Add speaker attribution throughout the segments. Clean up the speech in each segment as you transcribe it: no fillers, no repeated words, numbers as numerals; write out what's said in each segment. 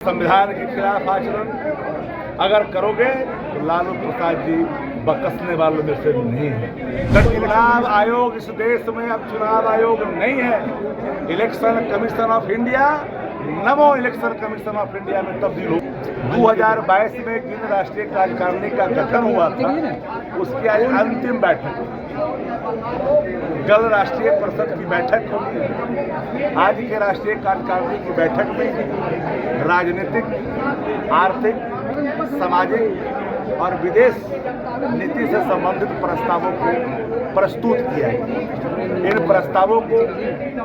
Speaker 1: संविधान के खिलाफ आचरण अगर करोगे तो लालू प्रसाद जी बकसने वालों में से नहीं है। चुनाव आयोग इस देश में अब चुनाव आयोग नहीं है। Election commission of India NaMo election commission of India में तब्दील हो। 2022 में जिन राष्ट्रीय कार्यकारिणी का गठन हुआ था उसकी आज अंतिम बैठक कल राष्ट्रीय परिषद की बैठक होगी। आज के राष्ट्रीय कार्यकारिणी की बैठक में राजनीतिक, आर्थिक, सामाजिक और विदेश नीति से संबंधित प्रस्तावों को प्रस्तुत किया है। इन प्रस्तावों को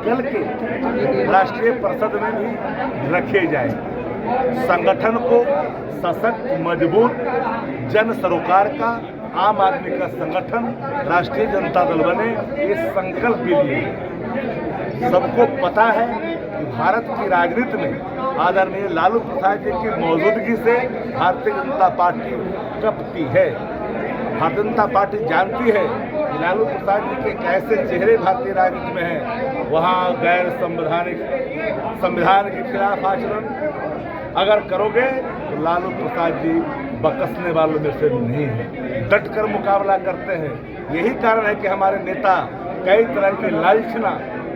Speaker 1: कल के राष्ट्रीय परिषद में भी रखे जाए। संगठन को सशक्त, मजबूत, जन सरोकार का, आम आदमी का संगठन राष्ट्रीय जनता दल बने, इस संकल्प के लिए सबको पता है कि भारत की राजनीति में आदरणीय लालू प्रसाद जी की मौजूदगी से भारतीय जनता पार्टी कपती है। भारतीय जनता पार्टी जानती है कि लालू प्रसाद जी के कैसे चेहरे भारतीय राजनीति में हैं। वहाँ गैर संवैधानिक संविधान के खिलाफ आचरण अगर करोगे तो लालू प्रसाद जी बकसने वालों में से नहीं है। डट कर मुकाबला करते हैं। यही कारण है कि हमारे नेता कई तरह की लालचना,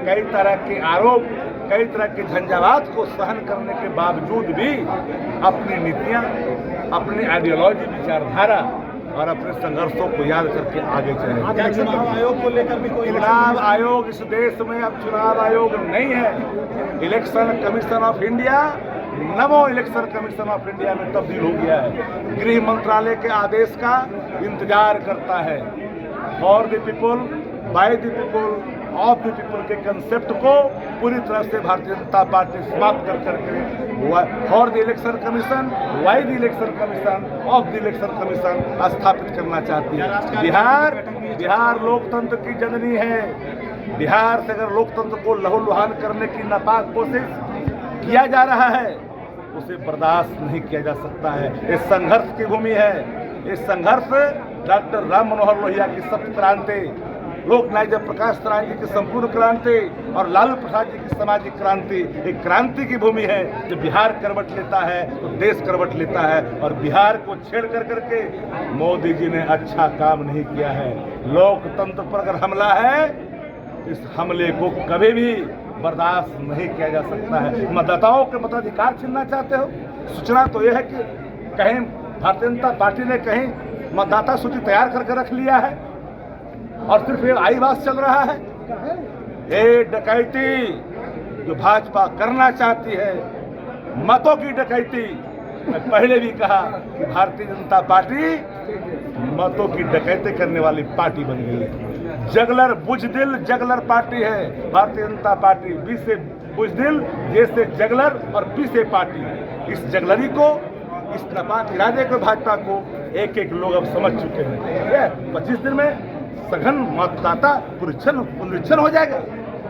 Speaker 1: कई तरह के आरोप, कई तरह के झंझावात को सहन करने के बावजूद भी अपनी नीतियां, अपनी आइडियोलॉजी, विचारधारा और अपने संघर्षों को याद करके आगे चले।
Speaker 2: चुनाव आयोग को लेकर भी कोई
Speaker 1: चुनाव आयोग इस देश में अब चुनाव आयोग नहीं है। Election commission of India NaMo election commission of India में तब्दील हो गया है। गृह मंत्रालय के आदेश का इंतजार करता है। For the people, by the people, of the people के कंसेप्ट को पूरी तरह से भारतीय जनता पार्टी समाप्त कर करके for the election commission, why the election commission, of the election commission स्थापित करना चाहती है। बिहार लोकतंत्र की जननी है। बिहार से अगर लोकतंत्र को लहूलुहान करने की नापाक कोशिश किया जा रहा है उसे बर्दाश्त नहीं किया जा सकता है। इस संघर्ष की भूमि है। इस संघर्ष डॉक्टर राम मनोहर लोहिया की सप्त क्रांति, लोकनायक जयप्रकाश नारायण जी की संपूर्ण क्रांति और लालू प्रसाद जी की सामाजिक क्रांति, एक क्रांति की भूमि है। जब बिहार करवट लेता है तो देश करवट लेता है। और बिहार को छेड़ कर करके मोदी जी ने अच्छा काम नहीं किया है। लोकतंत्र पर अगर हमला है इस हमले को कभी भी बर्दाश्त नहीं किया जा सकता है। मतदाताओं के मताधिकार छीनना चाहते हो? सूचना तो यह है कि कहीं भारतीय जनता पार्टी ने कहीं मतदाता सूची तैयार करके रख लिया है और सिर्फ ये आईवास चल रहा है। ये डकैती जो भाजपा करना चाहती है, मतों की डकैती, मैं पहले भी कहा कि भारतीय जनता पार्टी मतों की डकैती करने वाली पार्टी बन गई है। जगलर बुजदिल जगलर पार्टी है भारतीय जनता पार्टी। बी से बुजदिल, जे से जगलर और पी से पार्टी। इस जगलरी को, इस नापाक इरादे को, भाजपा को एक एक लोग अब समझ चुके हैं। 25 दिन में सघन मतदाता पुनरीक्षण हो जाएगा।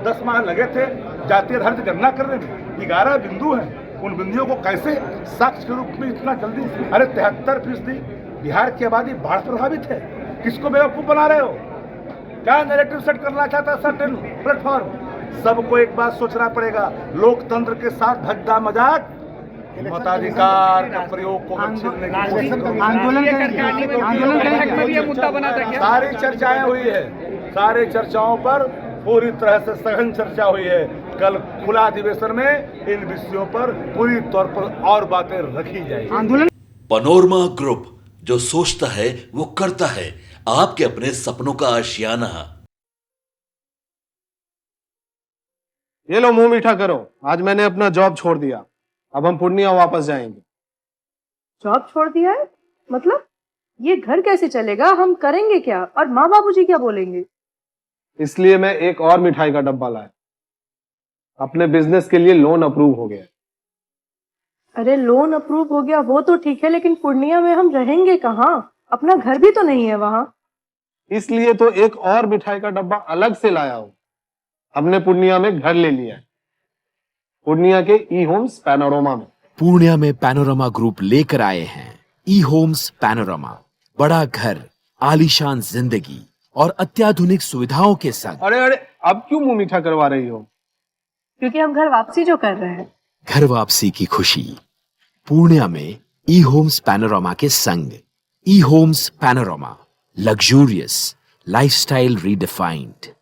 Speaker 1: 10 माह लगे थे जातीय आधार की गणना करने में। 11 बिंदु हैं। उन बिंदुओं को कैसे साक्ष्य के रूप में इतना जल्दी? अरे 73% बिहार की आबादी बाढ़ प्रभावित है। किसको बेवकूफ बना रहे हो? क्या नैरेटिव सेट करना चाहता है सर्टेन प्लेटफॉर्म? सबको एक बात सोचना पड़ेगा। लोकतंत्र के साथ धज्जा मजाक, मताधिकार का प्रयोग को छीनने की
Speaker 2: आंदोलन
Speaker 1: सारी चर्चाएं हुई है। सारी चर्चाओं पर पूरी तरह से सघन चर्चा हुई है। कल खुला अधिवेशन में इन विषयों पर पूरी तौर पर और बातें रखी जाएगी।
Speaker 3: पैनोरमा ग्रुप, जो सोचता है वो करता है। आपके अपने सपनों का आशियाना।
Speaker 4: ये लो, मुंह मीठा करो। आज मैंने अपना जॉब छोड़ दिया। अब हम पूर्णिया वापस जाएंगे।
Speaker 5: जॉब छोड़ दिया है? मतलब ये घर कैसे चलेगा? हम करेंगे क्या? और माँ बाबूजी क्या बोलेंगे?
Speaker 4: इसलिए मैं एक और मिठाई का डब्बा लाया। अपने बिजनेस के लिए लोन अप्रूव हो गया।
Speaker 5: अरे लोन अप्रूव हो गया वो तो ठीक है, लेकिन पूर्णिया में हम रहेंगे कहाँ? अपना घर भी तो नहीं है वहाँ।
Speaker 4: इसलिए तो एक और मिठाई का डब्बा अलग से लाया हूँ। हमने पूर्णिया में घर ले लिया है, पूर्णिया के ई होम्स पैनोरमा में।
Speaker 6: पूर्णिया में पैनोरमा ग्रुप लेकर आए हैं ई होम्स पैनोरमा। बड़ा घर, आलीशान जिंदगी और अत्याधुनिक सुविधाओं के संग।
Speaker 4: अरे अब क्यों मुंह मीठा करवा रही हो?
Speaker 5: क्योंकि हम घर वापसी जो कर रहे हैं।
Speaker 6: घर वापसी की खुशी पूर्णिया में ई होम्स पैनोरामा के संग। E Homes Panorama, luxurious lifestyle redefined.